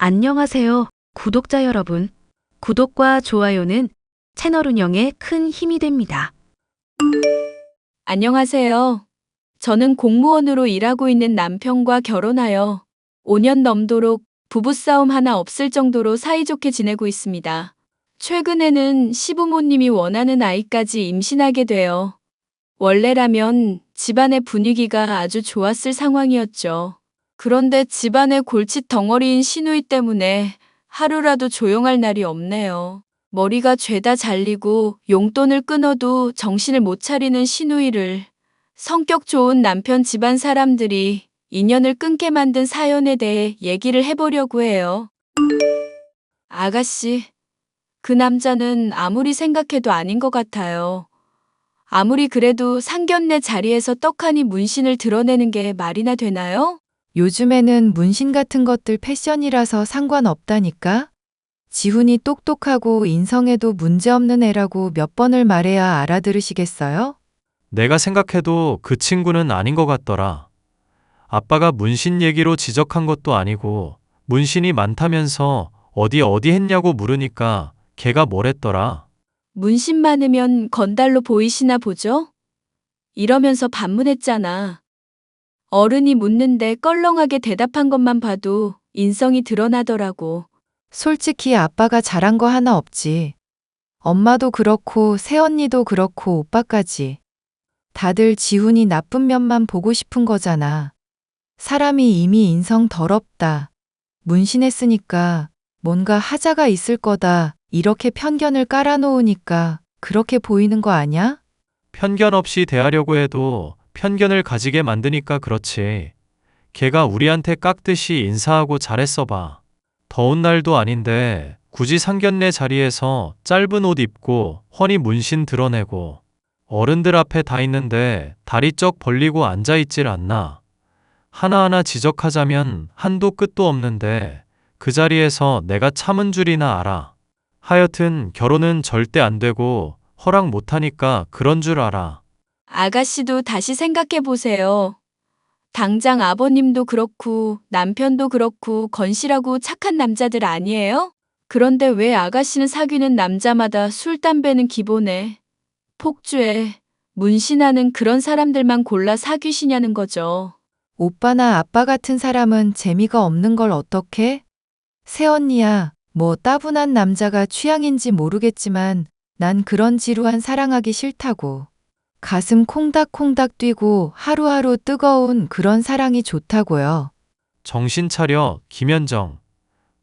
안녕하세요, 구독자 여러분. 구독과 좋아요는 채널 운영에 큰 힘이 됩니다. 안녕하세요. 저는 공무원으로 일하고 있는 남편과 결혼하여 5년 넘도록 부부싸움 하나 없을 정도로 사이좋게 지내고 있습니다. 최근에는 시부모님이 원하는 아이까지 임신하게 되어 원래라면 집안의 분위기가 아주 좋았을 상황이었죠. 그런데 집안의 골칫 덩어리인 시누이 때문에 하루라도 조용할 날이 없네요. 머리가 죄다 잘리고 용돈을 끊어도 정신을 못 차리는 시누이를 성격 좋은 남편 집안 사람들이 인연을 끊게 만든 사연에 대해 얘기를 해보려고 해요. 아가씨, 그 남자는 아무리 생각해도 아닌 것 같아요. 아무리 그래도 상견례 자리에서 떡하니 문신을 드러내는 게 말이나 되나요? 요즘에는 문신 같은 것들 패션이라서 상관없다니까? 지훈이 똑똑하고 인성에도 문제없는 애라고 몇 번을 말해야 알아들으시겠어요? 내가 생각해도 그 친구는 아닌 것 같더라. 아빠가 문신 얘기로 지적한 것도 아니고 문신이 많다면서 어디 했냐고 물으니까 걔가 뭐랬더라. 문신 많으면 건달로 보이시나 보죠? 이러면서 반문했잖아. 어른이 묻는데 껄렁하게 대답한 것만 봐도 인성이 드러나더라고. 솔직히 아빠가 잘한 거 하나 없지. 엄마도 그렇고 새언니도 그렇고 오빠까지. 다들 지훈이 나쁜 면만 보고 싶은 거잖아. 사람이 이미 인성 더럽다. 문신했으니까 뭔가 하자가 있을 거다. 이렇게 편견을 깔아놓으니까 그렇게 보이는 거 아냐? 편견 없이 대하려고 해도 편견을 가지게 만드니까 그렇지. 걔가 우리한테 깍듯이 인사하고 잘했어 봐. 더운 날도 아닌데 굳이 상견례 자리에서 짧은 옷 입고 훤히 문신 드러내고 어른들 앞에 다 있는데 다리 쩍 벌리고 앉아있질 않나. 하나하나 지적하자면 한도 끝도 없는데 그 자리에서 내가 참은 줄이나 알아. 하여튼 결혼은 절대 안 되고 허락 못하니까 그런 줄 알아. 아가씨도 다시 생각해 보세요. 당장 아버님도 그렇고 남편도 그렇고 건실하고 착한 남자들 아니에요? 그런데 왜 아가씨는 사귀는 남자마다 술, 담배는 기본에 폭주에 문신하는 그런 사람들만 골라 사귀시냐는 거죠. 오빠나 아빠 같은 사람은 재미가 없는 걸 어떡해? 새언니야, 뭐 따분한 남자가 취향인지 모르겠지만 난 그런 지루한 사랑하기 싫다고. 가슴 콩닥콩닥 뛰고 하루하루 뜨거운 그런 사랑이 좋다고요. 정신 차려, 김현정.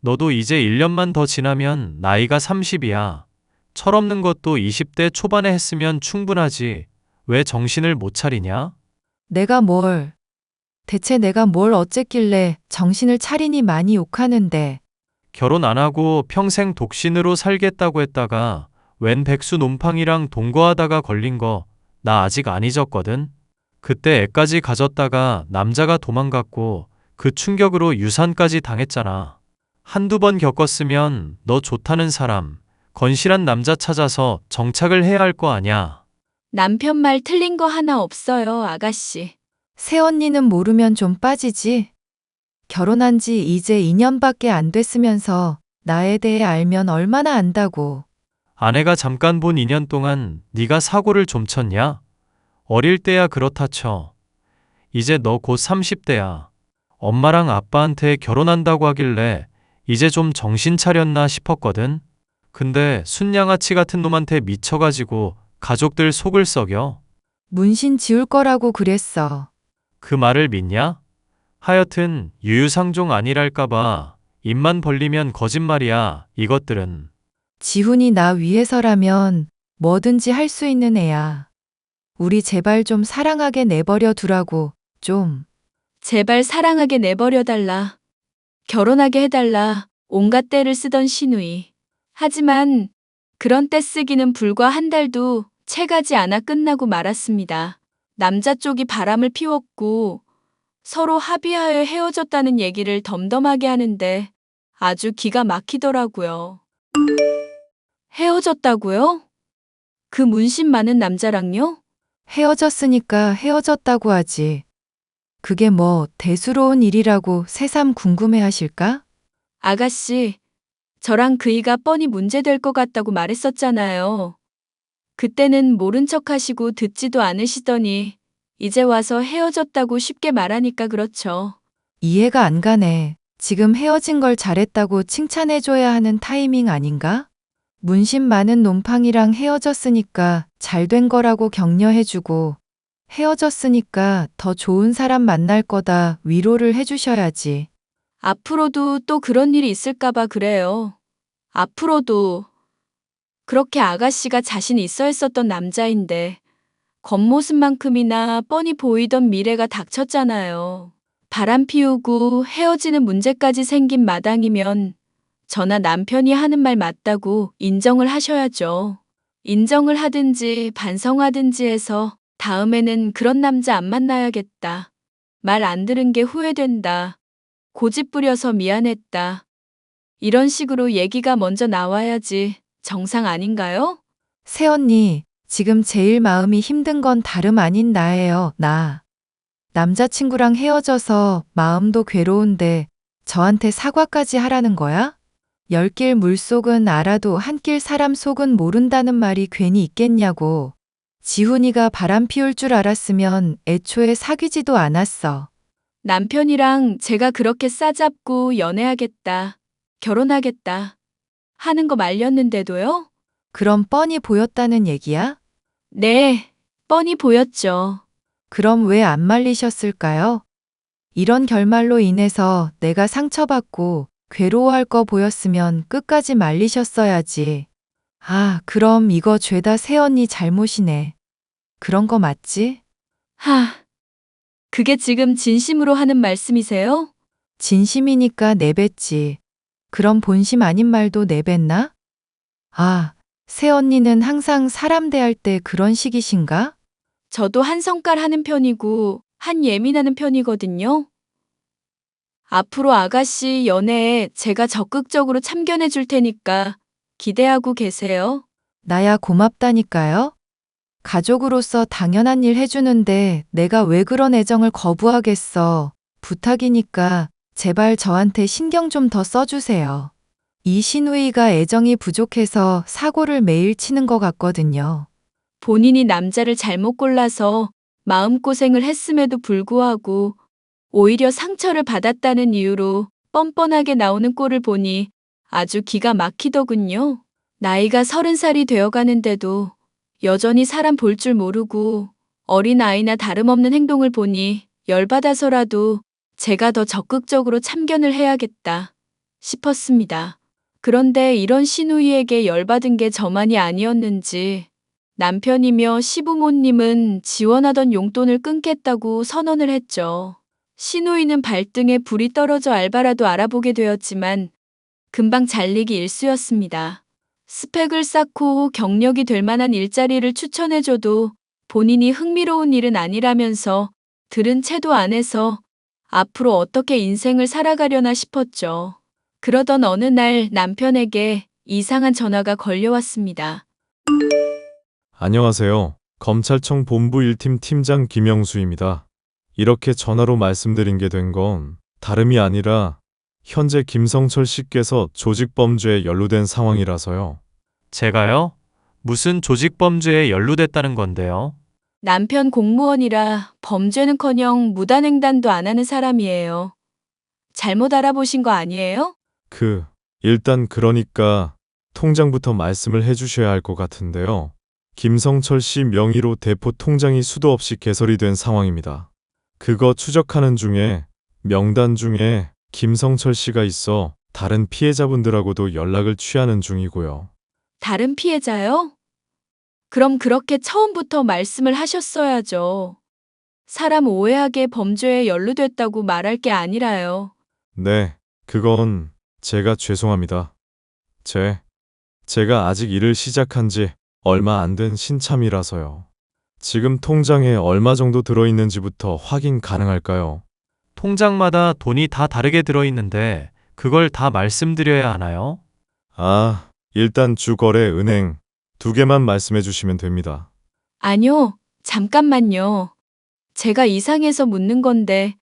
너도 이제 1년만 더 지나면 나이가 30이야. 철없는 것도 20대 초반에 했으면 충분하지. 왜 정신을 못 차리냐? 대체 내가 뭘 어쨌길래 정신을 차리니 많이 욕하는데. 결혼 안 하고 평생 독신으로 살겠다고 했다가 웬 백수 놈팡이랑 동거하다가 걸린 거 나 아직 안 잊었거든. 그때 애까지 가졌다가 남자가 도망갔고 그 충격으로 유산까지 당했잖아. 한두 번 겪었으면 너 좋다는 사람, 건실한 남자 찾아서 정착을 해야 할 거 아냐. 남편 말 틀린 거 하나 없어요, 아가씨. 새언니는 모르면 좀 빠지지. 결혼한 지 이제 2년밖에 안 됐으면서 나에 대해 알면 얼마나 안다고. 아내가 잠깐 본 2년 동안 네가 사고를 좀 쳤냐? 어릴 때야 그렇다 쳐. 이제 너 곧 30대야. 엄마랑 아빠한테 결혼한다고 하길래 이제 좀 정신 차렸나 싶었거든. 근데 순양아치 같은 놈한테 미쳐가지고 가족들 속을 썩여. 문신 지울 거라고 그랬어. 그 말을 믿냐? 하여튼 유유상종 아니랄까봐 입만 벌리면 거짓말이야, 이것들은. 지훈이 나 위해서라면 뭐든지 할 수 있는 애야. 우리 제발 좀 사랑하게 내버려 두라고, 좀. 제발 사랑하게 내버려달라. 결혼하게 해달라. 온갖 떼를 쓰던 시누이. 하지만 그런 떼 쓰기는 불과 한 달도 채 가지 않아 끝나고 말았습니다. 남자 쪽이 바람을 피웠고 서로 합의하여 헤어졌다는 얘기를 덤덤하게 하는데 아주 기가 막히더라고요. 헤어졌다고요? 그 문신 많은 남자랑요? 헤어졌으니까 헤어졌다고 하지. 그게 뭐 대수로운 일이라고 새삼 궁금해 하실까? 아가씨, 저랑 그이가 뻔히 문제될 것 같다고 말했었잖아요. 그때는 모른 척 하시고 듣지도 않으시더니 이제 와서 헤어졌다고 쉽게 말하니까 그렇죠. 이해가 안 가네. 지금 헤어진 걸 잘했다고 칭찬해줘야 하는 타이밍 아닌가? 문신 많은 놈팡이랑 헤어졌으니까 잘 된 거라고 격려해주고, 헤어졌으니까 더 좋은 사람 만날 거다 위로를 해주셔야지. 앞으로도 또 그런 일이 있을까봐 그래요. 앞으로도 그렇게 아가씨가 자신 있어 했었던 남자인데 겉모습만큼이나 뻔히 보이던 미래가 닥쳤잖아요. 바람 피우고 헤어지는 문제까지 생긴 마당이면 저나 남편이 하는 말 맞다고 인정을 하셔야죠. 인정을 하든지 반성하든지 해서 다음에는 그런 남자 안 만나야겠다. 말 안 들은 게 후회된다. 고집 부려서 미안했다. 이런 식으로 얘기가 먼저 나와야지 정상 아닌가요? 새언니, 지금 제일 마음이 힘든 건 다름 아닌 나예요, 나. 남자친구랑 헤어져서 마음도 괴로운데 저한테 사과까지 하라는 거야? 열 길 물속은 알아도 한 길 사람 속은 모른다는 말이 괜히 있겠냐고. 지훈이가 바람 피울 줄 알았으면 애초에 사귀지도 않았어. 남편이랑 제가 그렇게 싸잡고 연애하겠다, 결혼하겠다 하는 거 말렸는데도요? 그럼 뻔히 보였다는 얘기야? 네, 뻔히 보였죠. 그럼 왜 안 말리셨을까요? 이런 결말로 인해서 내가 상처받고 괴로워할 거 보였으면 끝까지 말리셨어야지. 아, 그럼 이거 죄다 새언니 잘못이네. 그런 거 맞지? 그게 지금 진심으로 하는 말씀이세요? 진심이니까 내뱉지. 그럼 본심 아닌 말도 내뱉나? 아, 새언니는 항상 사람 대할 때 그런 식이신가? 저도 한 성깔 하는 편이고 한 예민하는 편이거든요. 앞으로 아가씨 연애에 제가 적극적으로 참견해 줄 테니까 기대하고 계세요. 나야 고맙다니까요. 가족으로서 당연한 일 해주는데 내가 왜 그런 애정을 거부하겠어. 부탁이니까 제발 저한테 신경 좀 더 써주세요. 이 신우이가 애정이 부족해서 사고를 매일 치는 것 같거든요. 본인이 남자를 잘못 골라서 마음고생을 했음에도 불구하고 오히려 상처를 받았다는 이유로 뻔뻔하게 나오는 꼴을 보니 아주 기가 막히더군요. 나이가 30살이 되어가는데도 여전히 사람 볼 줄 모르고 어린아이나 다름없는 행동을 보니 열받아서라도 제가 더 적극적으로 참견을 해야겠다 싶었습니다. 그런데 이런 시누이에게 열받은 게 저만이 아니었는지 남편이며 시부모님은 지원하던 용돈을 끊겠다고 선언을 했죠. 시누이는 발등에 불이 떨어져 알바라도 알아보게 되었지만 금방 잘리기 일쑤였습니다. 스펙을 쌓고 경력이 될 만한 일자리를 추천해줘도 본인이 흥미로운 일은 아니라면서 들은 채도 안 해서 앞으로 어떻게 인생을 살아가려나 싶었죠. 그러던 어느 날 남편에게 이상한 전화가 걸려왔습니다. 안녕하세요. 검찰청 본부 1팀 팀장 김영수입니다. 이렇게 전화로 말씀드린 게 된 건 다름이 아니라 현재 김성철 씨께서 조직범죄에 연루된 상황이라서요. 제가요? 무슨 조직범죄에 연루됐다는 건데요? 남편 공무원이라 범죄는커녕 무단횡단도 안 하는 사람이에요. 잘못 알아보신 거 아니에요? 일단 그러니까 통장부터 말씀을 해주셔야 할 것 같은데요. 김성철 씨 명의로 대포 통장이 수도 없이 개설이 된 상황입니다. 그거 추적하는 중에 명단 중에 김성철 씨가 있어 다른 피해자분들하고도 연락을 취하는 중이고요. 다른 피해자요? 그럼 그렇게 처음부터 말씀을 하셨어야죠. 사람 오해하게 범죄에 연루됐다고 말할 게 아니라요. 네, 그건 제가 죄송합니다. 제가 아직 일을 시작한 지 얼마 안 된 신참이라서요. 지금 통장에 얼마 정도 들어있는지부터 확인 가능할까요? 통장마다 돈이 다 다르게 들어있는데 그걸 다 말씀드려야 하나요? 일단 주거래 은행 2개만 말씀해 주시면 됩니다. 아니요, 잠깐만요. 제가 이상해서 묻는 건데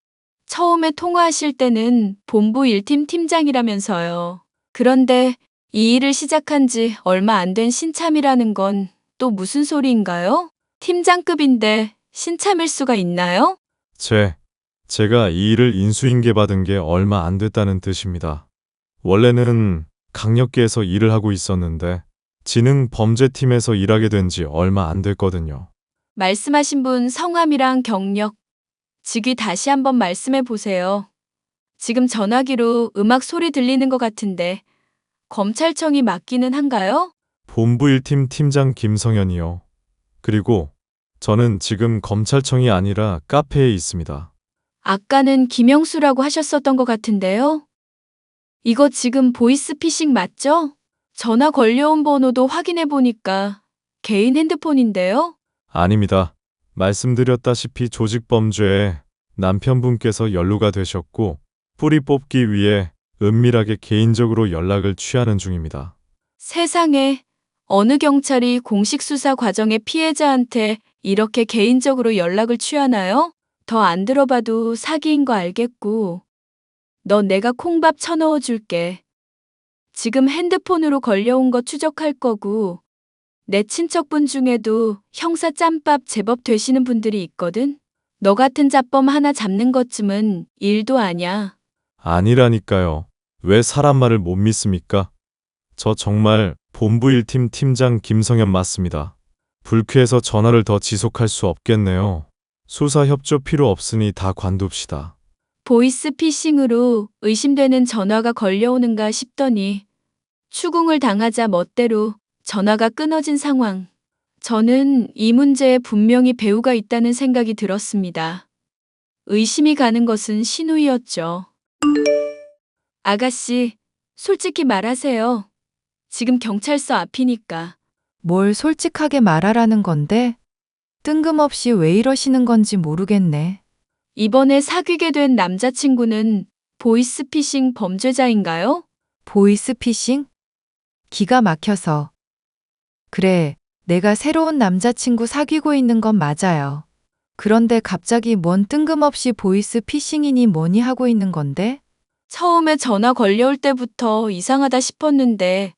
처음에 통화하실 때는 본부 1팀 팀장이라면서요. 그런데 이 일을 시작한 지 얼마 안 된 신참이라는 건 또 무슨 소리인가요? 팀장급인데 신참일 수가 있나요? 제가 이 일을 인수인계 받은 게 얼마 안 됐다는 뜻입니다. 원래는 강력계에서 일을 하고 있었는데 지능범죄팀에서 일하게 된 지 얼마 안 됐거든요. 말씀하신 분 성함이랑 경력, 직위 다시 한번 말씀해 보세요. 지금 전화기로 음악 소리 들리는 것 같은데 검찰청이 맞기는 한가요? 본부 1팀 팀장 김성현이요. 그리고 저는 지금 검찰청이 아니라 카페에 있습니다. 아까는 김영수라고 하셨었던 것 같은데요. 이거 지금 보이스피싱 맞죠? 전화 걸려온 번호도 확인해 보니까 개인 핸드폰인데요. 아닙니다. 말씀드렸다시피 조직범죄에 남편분께서 연루가 되셨고 뿌리 뽑기 위해 은밀하게 개인적으로 연락을 취하는 중입니다. 세상에, 어느 경찰이 공식 수사 과정의 피해자한테 이렇게 개인적으로 연락을 취하나요? 더 안 들어봐도 사기인 거 알겠고. 너 내가 콩밥 쳐넣어 줄게. 지금 핸드폰으로 걸려온 거 추적할 거고, 내 친척분 중에도 형사 짬밥 제법 되시는 분들이 있거든? 너 같은 잡범 하나 잡는 것쯤은 일도 아냐. 아니라니까요. 왜 사람 말을 못 믿습니까? 저 정말 본부 1팀 팀장 김성현 맞습니다. 불쾌해서 전화를 더 지속할 수 없겠네요. 수사 협조 필요 없으니 다 관둡시다. 보이스피싱으로 의심되는 전화가 걸려오는가 싶더니 추궁을 당하자 멋대로 전화가 끊어진 상황. 저는 이 문제에 분명히 배우가 있다는 생각이 들었습니다. 의심이 가는 것은 신우이였죠. 아가씨, 솔직히 말하세요. 지금 경찰서 앞이니까. 뭘 솔직하게 말하라는 건데? 뜬금없이 왜 이러시는 건지 모르겠네. 이번에 사귀게 된 남자친구는 보이스피싱 범죄자인가요? 보이스피싱? 기가 막혀서. 그래, 내가 새로운 남자친구 사귀고 있는 건 맞아요. 그런데 갑자기 뭔 뜬금없이 보이스피싱이니 뭐니 하고 있는 건데? 처음에 전화 걸려올 때부터 이상하다 싶었는데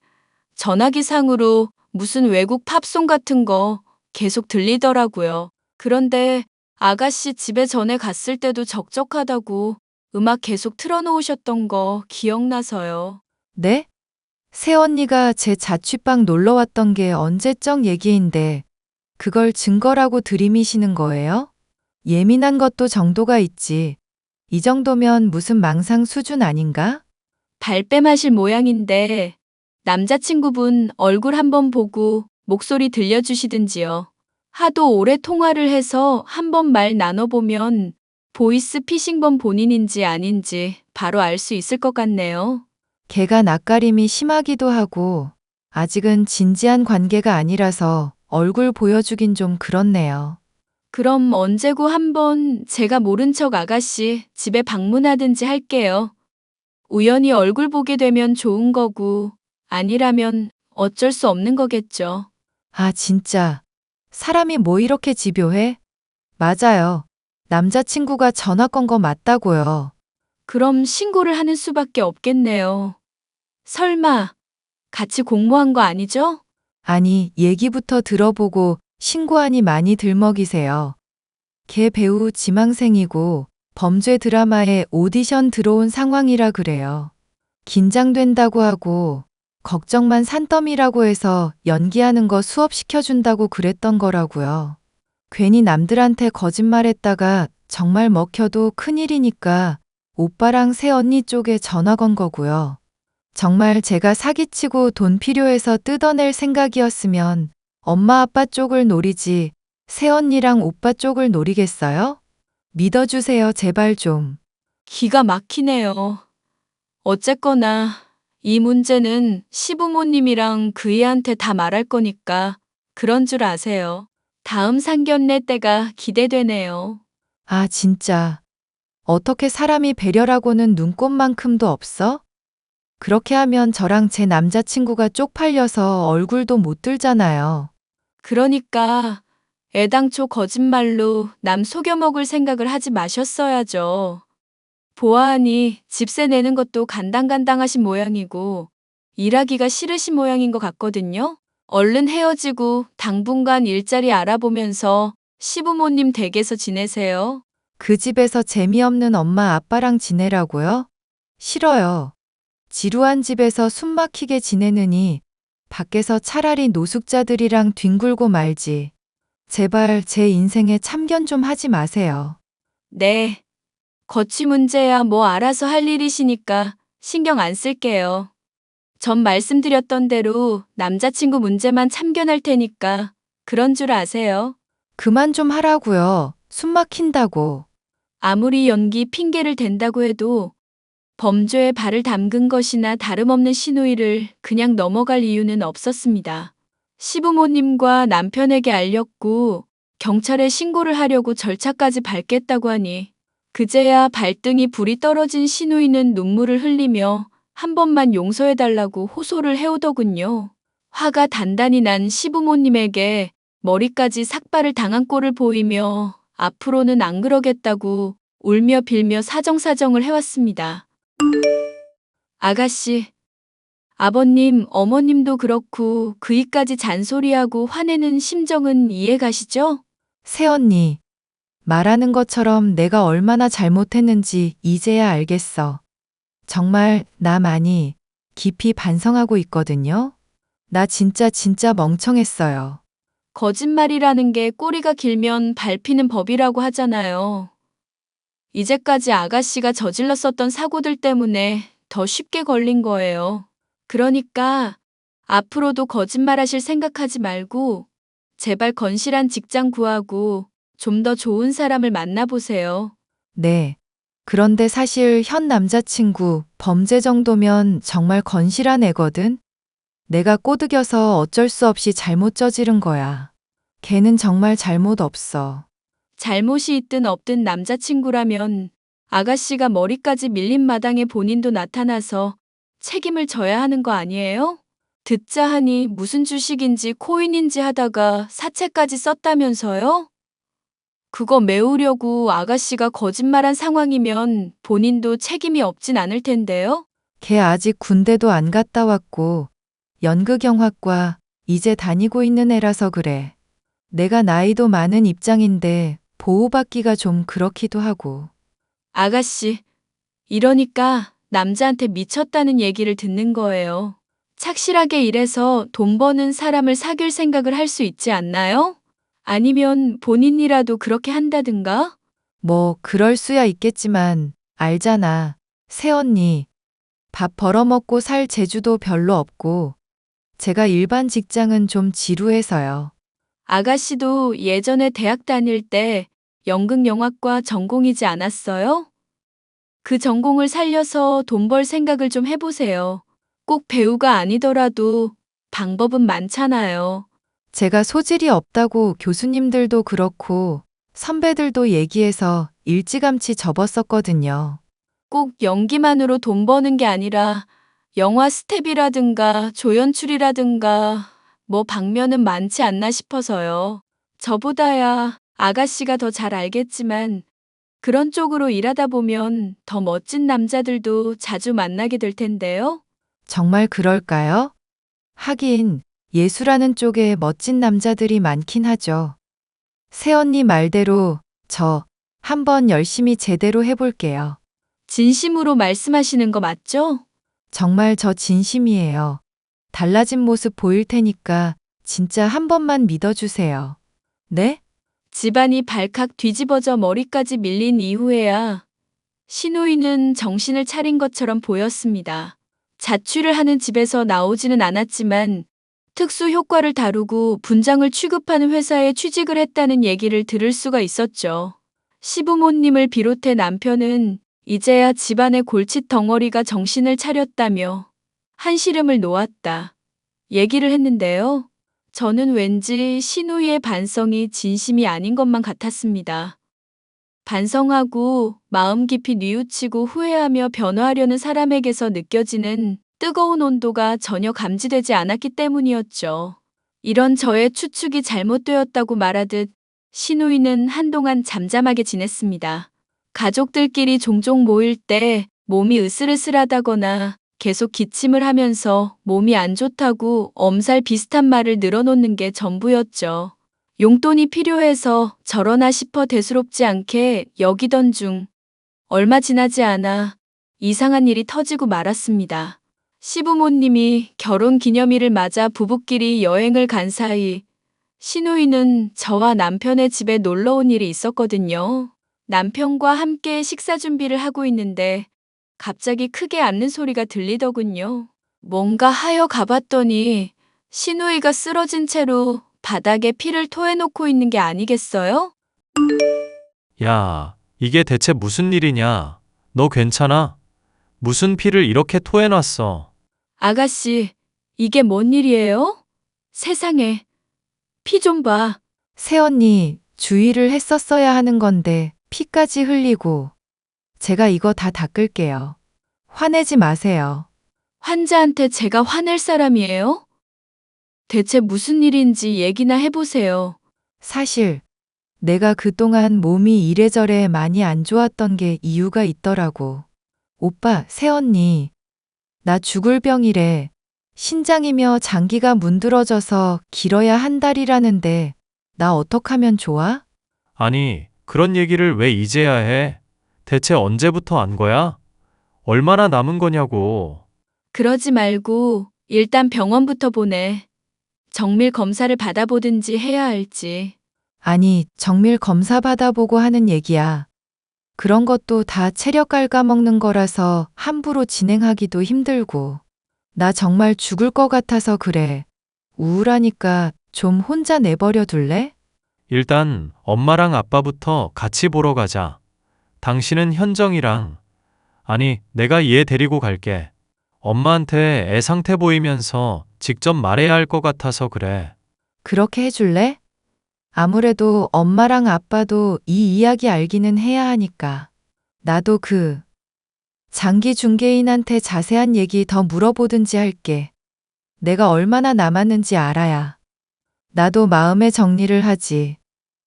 전화기상으로 무슨 외국 팝송 같은 거 계속 들리더라고요. 그런데 아가씨 집에 전에 갔을 때도 적적하다고 음악 계속 틀어놓으셨던 거 기억나서요. 네? 새언니가 제 자취방 놀러 왔던 게 언제적 얘기인데 그걸 증거라고 들이미시는 거예요? 예민한 것도 정도가 있지. 이 정도면 무슨 망상 수준 아닌가? 발뺌하실 모양인데 남자친구분 얼굴 한번 보고 목소리 들려주시든지요. 하도 오래 통화를 해서 한번 말 나눠보면 보이스 피싱범 본인인지 아닌지 바로 알 수 있을 것 같네요. 걔가 낯가림이 심하기도 하고 아직은 진지한 관계가 아니라서 얼굴 보여주긴 좀 그렇네요. 그럼 언제고 한번 제가 모른 척 아가씨 집에 방문하든지 할게요. 우연히 얼굴 보게 되면 좋은 거고 아니라면 어쩔 수 없는 거겠죠. 아, 진짜. 사람이 뭐 이렇게 집요해? 맞아요. 남자친구가 전화 건 거 맞다고요. 그럼 신고를 하는 수밖에 없겠네요. 설마 같이 공모한 거 아니죠? 아니, 얘기부터 들어보고 신고하니 많이 들먹이세요. 걔 배우 지망생이고 범죄 드라마에 오디션 들어온 상황이라 그래요. 긴장된다고 하고 걱정만 산더미라고 해서 연기하는 거 수업시켜준다고 그랬던 거라고요. 괜히 남들한테 거짓말했다가 정말 먹혀도 큰일이니까 오빠랑 새언니 쪽에 전화 건 거고요. 정말 제가 사기치고 돈 필요해서 뜯어낼 생각이었으면 엄마 아빠 쪽을 노리지 새언니랑 오빠 쪽을 노리겠어요? 믿어주세요, 제발 좀. 기가 막히네요. 어쨌거나 이 문제는 시부모님이랑 그 애한테 다 말할 거니까 그런 줄 아세요. 다음 상견례 때가 기대되네요. 아, 진짜. 어떻게 사람이 배려라고는 눈꼽만큼도 없어? 그렇게 하면 저랑 제 남자친구가 쪽팔려서 얼굴도 못 들잖아요. 그러니까 애당초 거짓말로 남 속여먹을 생각을 하지 마셨어야죠. 보아하니 집세 내는 것도 간당간당하신 모양이고 일하기가 싫으신 모양인 것 같거든요. 얼른 헤어지고 당분간 일자리 알아보면서 시부모님 댁에서 지내세요. 그 집에서 재미없는 엄마 아빠랑 지내라고요? 싫어요. 지루한 집에서 숨 막히게 지내느니 밖에서 차라리 노숙자들이랑 뒹굴고 말지. 제발 제 인생에 참견 좀 하지 마세요. 네. 거취 문제야 뭐 알아서 할 일이시니까 신경 안 쓸게요. 전 말씀드렸던 대로 남자친구 문제만 참견할 테니까 그런 줄 아세요. 그만 좀 하라고요. 숨 막힌다고. 아무리 연기 핑계를 댄다고 해도 범죄에 발을 담근 것이나 다름없는 시누이를 그냥 넘어갈 이유는 없었습니다. 시부모님과 남편에게 알렸고 경찰에 신고를 하려고 절차까지 밟겠다고 하니 그제야 발등이 불이 떨어진 시누이는 눈물을 흘리며 한 번만 용서해달라고 호소를 해오더군요. 화가 단단히 난 시부모님에게 머리까지 삭발을 당한 꼴을 보이며 앞으로는 안 그러겠다고 울며 빌며 사정사정을 해왔습니다. 아가씨, 아버님, 어머님도 그렇고 그이까지 잔소리하고 화내는 심정은 이해 가시죠? 새언니, 말하는 것처럼 내가 얼마나 잘못했는지 이제야 알겠어. 정말 나 많이 깊이 반성하고 있거든요. 나 진짜 멍청했어요. 거짓말이라는 게 꼬리가 길면 밟히는 법이라고 하잖아요. 이제까지 아가씨가 저질렀었던 사고들 때문에 더 쉽게 걸린 거예요. 그러니까 앞으로도 거짓말하실 생각하지 말고 제발 건실한 직장 구하고 좀 더 좋은 사람을 만나보세요. 네. 그런데 사실 현 남자친구 범죄 정도면 정말 건실한 애거든? 내가 꼬드겨서 어쩔 수 없이 잘못 저지른 거야. 걔는 정말 잘못 없어. 잘못이 있든 없든 남자친구라면 아가씨가 머리까지 밀린 마당에 본인도 나타나서 책임을 져야 하는 거 아니에요? 듣자 하니 무슨 주식인지 코인인지 하다가 사채까지 썼다면서요? 그거 메우려고 아가씨가 거짓말한 상황이면 본인도 책임이 없진 않을 텐데요? 걔 아직 군대도 안 갔다 왔고 연극영화과 이제 다니고 있는 애라서 그래. 내가 나이도 많은 입장인데 보호받기가 좀 그렇기도 하고. 아가씨, 이러니까 남자한테 미쳤다는 얘기를 듣는 거예요. 착실하게 일해서 돈 버는 사람을 사귈 생각을 할 수 있지 않나요? 아니면 본인이라도 그렇게 한다든가? 뭐 그럴 수야 있겠지만 알잖아. 새언니. 밥 벌어먹고 살 재주도 별로 없고 제가 일반 직장은 좀 지루해서요. 아가씨도 예전에 대학 다닐 때 연극영화과 전공이지 않았어요? 그 전공을 살려서 돈 벌 생각을 좀 해보세요. 꼭 배우가 아니더라도 방법은 많잖아요. 제가 소질이 없다고 교수님들도 그렇고 선배들도 얘기해서 일찌감치 접었었거든요. 꼭 연기만으로 돈 버는 게 아니라 영화 스텝이라든가 조연출이라든가 뭐 방면은 많지 않나 싶어서요. 저보다야 아가씨가 더 잘 알겠지만 그런 쪽으로 일하다 보면 더 멋진 남자들도 자주 만나게 될 텐데요. 정말 그럴까요? 하긴 예술하는 쪽에 멋진 남자들이 많긴 하죠. 새언니 말대로 저 한번 열심히 제대로 해볼게요. 진심으로 말씀하시는 거 맞죠? 정말 저 진심이에요. 달라진 모습 보일 테니까 진짜 한 번만 믿어주세요. 네? 집안이 발칵 뒤집어져 머리까지 밀린 이후에야 시누이는 정신을 차린 것처럼 보였습니다. 자취를 하는 집에서 나오지는 않았지만 특수 효과를 다루고 분장을 취급하는 회사에 취직을 했다는 얘기를 들을 수가 있었죠. 시부모님을 비롯해 남편은 이제야 집안의 골칫 덩어리가 정신을 차렸다며 한시름을 놓았다 얘기를 했는데요. 저는 왠지 시누이의 반성이 진심이 아닌 것만 같았습니다. 반성하고 마음 깊이 뉘우치고 후회하며 변화하려는 사람에게서 느껴지는 뜨거운 온도가 전혀 감지되지 않았기 때문이었죠. 이런 저의 추측이 잘못되었다고 말하듯 시누이는 한동안 잠잠하게 지냈습니다. 가족들끼리 종종 모일 때 몸이 으슬으슬하다거나 계속 기침을 하면서 몸이 안 좋다고 엄살 비슷한 말을 늘어놓는 게 전부였죠. 용돈이 필요해서 저러나 싶어 대수롭지 않게 여기던 중 얼마 지나지 않아 이상한 일이 터지고 말았습니다. 시부모님이 결혼 기념일을 맞아 부부끼리 여행을 간 사이 시누이는 저와 남편의 집에 놀러 온 일이 있었거든요. 남편과 함께 식사 준비를 하고 있는데 갑자기 크게 앓는 소리가 들리더군요. 뭔가 하여 가봤더니 시누이가 쓰러진 채로 바닥에 피를 토해놓고 있는 게 아니겠어요? 야, 이게 대체 무슨 일이냐? 너 괜찮아? 무슨 피를 이렇게 토해놨어? 아가씨, 이게 뭔 일이에요? 세상에, 피 좀 봐. 새언니, 주의를 했었어야 하는 건데 피까지 흘리고 제가 이거 다 닦을게요. 화내지 마세요. 환자한테 제가 화낼 사람이에요? 대체 무슨 일인지 얘기나 해보세요. 사실 내가 그동안 몸이 이래저래 많이 안 좋았던 게 이유가 있더라고. 오빠, 새언니, 나 죽을 병이래. 신장이며 장기가 문드러져서 길어야 한 달이라는데 나 어떡하면 좋아? 아니, 그런 얘기를 왜 이제야 해? 대체 언제부터 안 거야? 얼마나 남은 거냐고. 그러지 말고 일단 병원부터 보내. 정밀 검사를 받아보든지 해야 할지. 아니, 정밀 검사 받아보고 하는 얘기야. 그런 것도 다 체력 갉아먹는 거라서 함부로 진행하기도 힘들고. 나 정말 죽을 것 같아서 그래. 우울하니까 좀 혼자 내버려 둘래? 일단 엄마랑 아빠부터 같이 보러 가자. 당신은 현정이랑, 아니, 내가 얘 데리고 갈게. 엄마한테 애 상태 보이면서 직접 말해야 할 것 같아서 그래. 그렇게 해줄래? 아무래도 엄마랑 아빠도 이 이야기 알기는 해야 하니까. 나도 장기 중개인한테 자세한 얘기 더 물어보든지 할게. 내가 얼마나 남았는지 알아야. 나도 마음의 정리를 하지.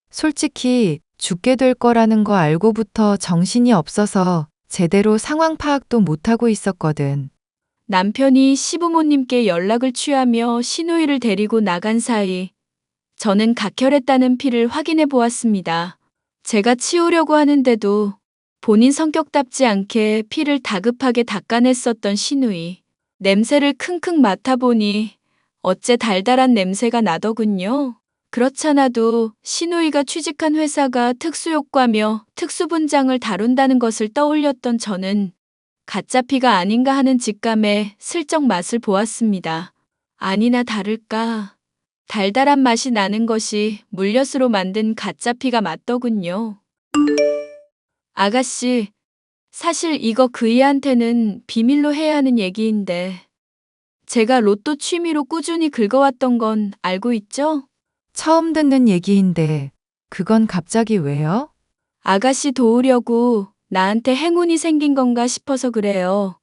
솔직히 죽게 될 거라는 거 알고부터 정신이 없어서 제대로 상황 파악도 못하고 있었거든. 남편이 시부모님께 연락을 취하며 시누이를 데리고 나간 사이 저는 각혈했다는 피를 확인해 보았습니다. 제가 치우려고 하는데도 본인 성격답지 않게 피를 다급하게 닦아냈었던 시누이. 냄새를 킁킁 맡아보니 어째 달달한 냄새가 나더군요. 그렇잖아도 시누이가 취직한 회사가 특수효과며 특수분장을 다룬다는 것을 떠올렸던 저는 가짜 피가 아닌가 하는 직감에 슬쩍 맛을 보았습니다. 아니나 다를까 달달한 맛이 나는 것이 물엿으로 만든 가짜 피가 맞더군요. 아가씨, 사실 이거 그이한테는 비밀로 해야 하는 얘기인데 제가 로또 취미로 꾸준히 긁어왔던 건 알고 있죠? 처음 듣는 얘기인데 그건 갑자기 왜요? 아가씨 도우려고 나한테 행운이 생긴 건가 싶어서 그래요.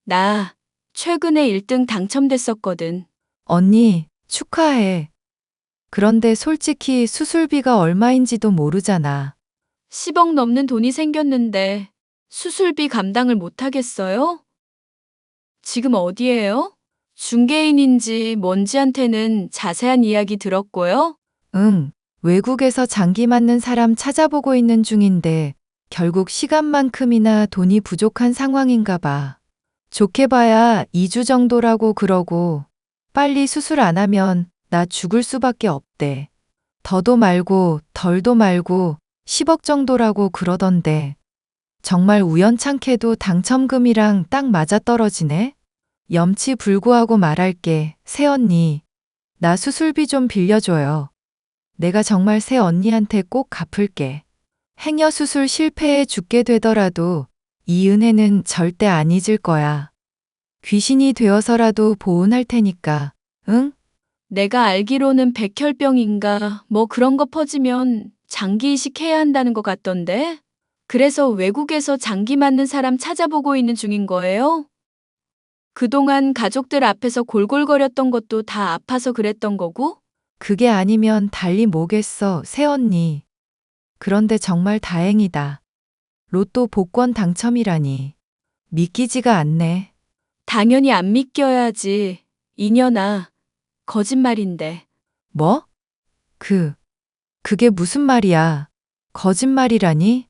나 최근에 1등 당첨됐었거든. 언니, 축하해. 그런데 솔직히 수술비가 얼마인지도 모르잖아. 10억 넘는 돈이 생겼는데 수술비 감당을 못하겠어요? 지금 어디예요? 중개인인지 뭔지한테는 자세한 이야기 들었고요. 응, 외국에서 장기 맞는 사람 찾아보고 있는 중인데 결국 시간만큼이나 돈이 부족한 상황인가 봐. 좋게 봐야 2주 정도라고 그러고 빨리 수술 안 하면 나 죽을 수밖에 없대. 더도 말고 덜도 말고 10억 정도라고 그러던데 정말 우연찮게도 당첨금이랑 딱 맞아떨어지네? 염치불구하고 말할게. 새언니, 나 수술비 좀 빌려줘요. 내가 정말 새언니한테 꼭 갚을게. 행여 수술 실패해 죽게 되더라도 이 은혜는 절대 안 잊을 거야. 귀신이 되어서라도 보온할 테니까, 응? 내가 알기로는 백혈병인가 뭐 그런 거 퍼지면 장기 이식해야 한다는 것 같던데? 그래서 외국에서 장기 맞는 사람 찾아보고 있는 중인 거예요? 그동안 가족들 앞에서 골골거렸던 것도 다 아파서 그랬던 거고? 그게 아니면 달리 뭐겠어, 새언니. 그런데 정말 다행이다. 로또 복권 당첨이라니. 믿기지가 않네. 당연히 안 믿겨야지. 이년아, 거짓말인데. 뭐? 그게 무슨 말이야? 거짓말이라니?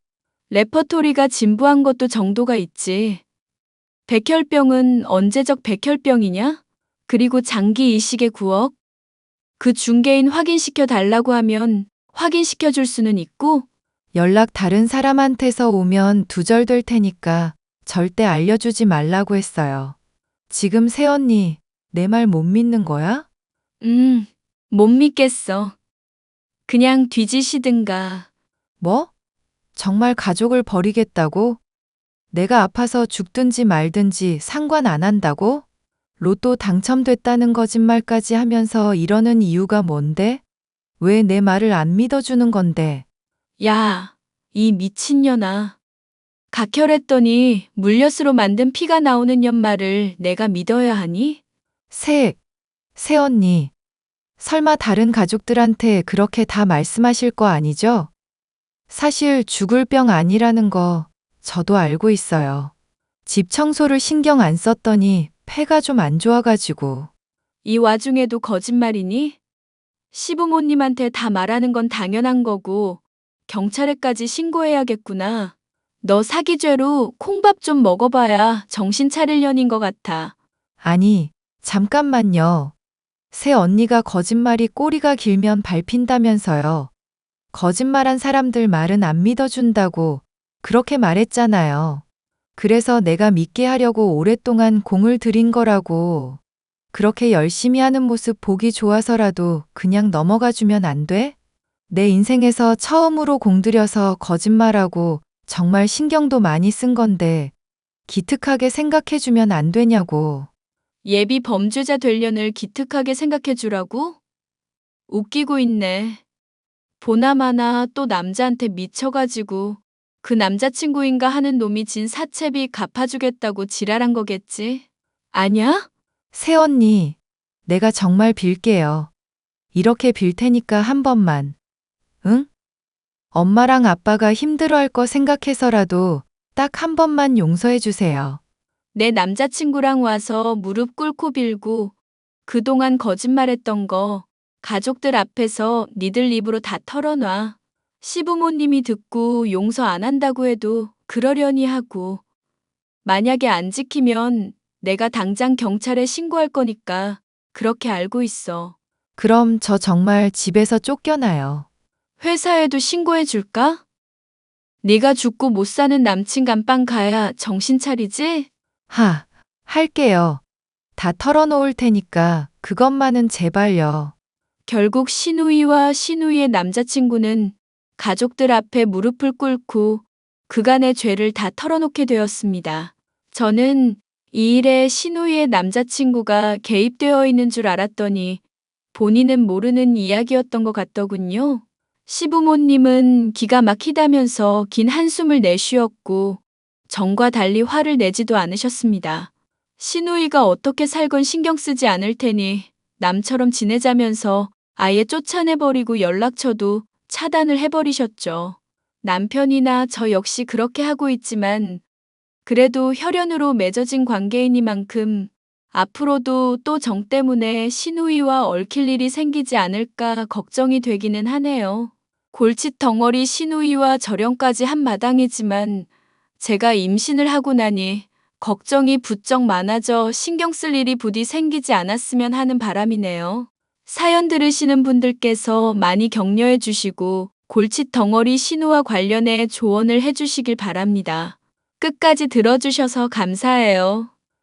레퍼토리가 진부한 것도 정도가 있지. 백혈병은 언제적 백혈병이냐? 그리고 장기 이식의 9억? 그 중개인 확인시켜 달라고 하면 확인시켜 줄 수는 있고, 연락 다른 사람한테서 오면 두절될 테니까 절대 알려주지 말라고 했어요. 지금 새언니, 내 말 못 믿는 거야? 못 믿겠어. 그냥 뒤지시든가. 뭐? 정말 가족을 버리겠다고? 내가 아파서 죽든지 말든지 상관 안 한다고? 로또 당첨됐다는 거짓말까지 하면서 이러는 이유가 뭔데? 왜 내 말을 안 믿어주는 건데? 야, 이 미친년아. 각혈했더니 물엿으로 만든 피가 나오는 년 말을 내가 믿어야 하니? 새언니. 설마 다른 가족들한테 그렇게 다 말씀하실 거 아니죠? 사실 죽을 병 아니라는 거 저도 알고 있어요. 집 청소를 신경 안 썼더니 폐가 좀 안 좋아가지고. 이 와중에도 거짓말이니? 시부모님한테 다 말하는 건 당연한 거고 경찰에까지 신고해야겠구나. 너 사기죄로 콩밥 좀 먹어봐야 정신 차릴 년인 것 같아. 아니, 잠깐만요. 새 언니가 거짓말이 꼬리가 길면 밟힌다면서요. 거짓말한 사람들 말은 안 믿어준다고 그렇게 말했잖아요. 그래서 내가 믿게 하려고 오랫동안 공을 들인 거라고. 그렇게 열심히 하는 모습 보기 좋아서라도 그냥 넘어가 주면 안 돼? 내 인생에서 처음으로 공들여서 거짓말하고 정말 신경도 많이 쓴 건데 기특하게 생각해 주면 안 되냐고. 예비 범죄자 될 년을 기특하게 생각해 주라고? 웃기고 있네. 보나마나 또 남자한테 미쳐가지고 그 남자친구인가 하는 놈이 진 사채비 갚아주겠다고 지랄한 거겠지? 아냐? 새언니, 내가 정말 빌게요. 이렇게 빌 테니까 한 번만. 응? 엄마랑 아빠가 힘들어할 거 생각해서라도 딱 한 번만 용서해 주세요. 내 남자친구랑 와서 무릎 꿇고 빌고 그동안 거짓말했던 거 가족들 앞에서 니들 입으로 다 털어놔. 시부모님이 듣고 용서 안 한다고 해도 그러려니 하고 만약에 안 지키면 내가 당장 경찰에 신고할 거니까 그렇게 알고 있어. 그럼 저 정말 집에서 쫓겨나요. 회사에도 신고해 줄까? 네가 죽고 못 사는 남친 감방 가야 정신 차리지? 할게요. 다 털어놓을 테니까 그것만은 제발요. 결국 신우이와 신우이의 남자친구는 가족들 앞에 무릎을 꿇고 그간의 죄를 다 털어놓게 되었습니다. 저는 이 일에 신우이의 남자친구가 개입되어 있는 줄 알았더니 본인은 모르는 이야기였던 것 같더군요. 시부모님은 기가 막히다면서 긴 한숨을 내쉬었고 전과 달리 화를 내지도 않으셨습니다. 신우이가 어떻게 살건 신경 쓰지 않을 테니 남처럼 지내자면서 아예 쫓아내버리고 연락처도 차단을 해버리셨죠. 남편이나 저 역시 그렇게 하고 있지만 그래도 혈연으로 맺어진 관계이니만큼 앞으로도 또 정 때문에 신우이와 얽힐 일이 생기지 않을까 걱정이 되기는 하네요. 골칫 덩어리 신우이와 절연까지 한 마당이지만 제가 임신을 하고 나니 걱정이 부쩍 많아져 신경 쓸 일이 부디 생기지 않았으면 하는 바람이네요. 사연 들으시는 분들께서 많이 격려해 주시고 골칫 덩어리 신우와 관련해 조언을 해 주시길 바랍니다. 끝까지 들어주셔서 감사해요.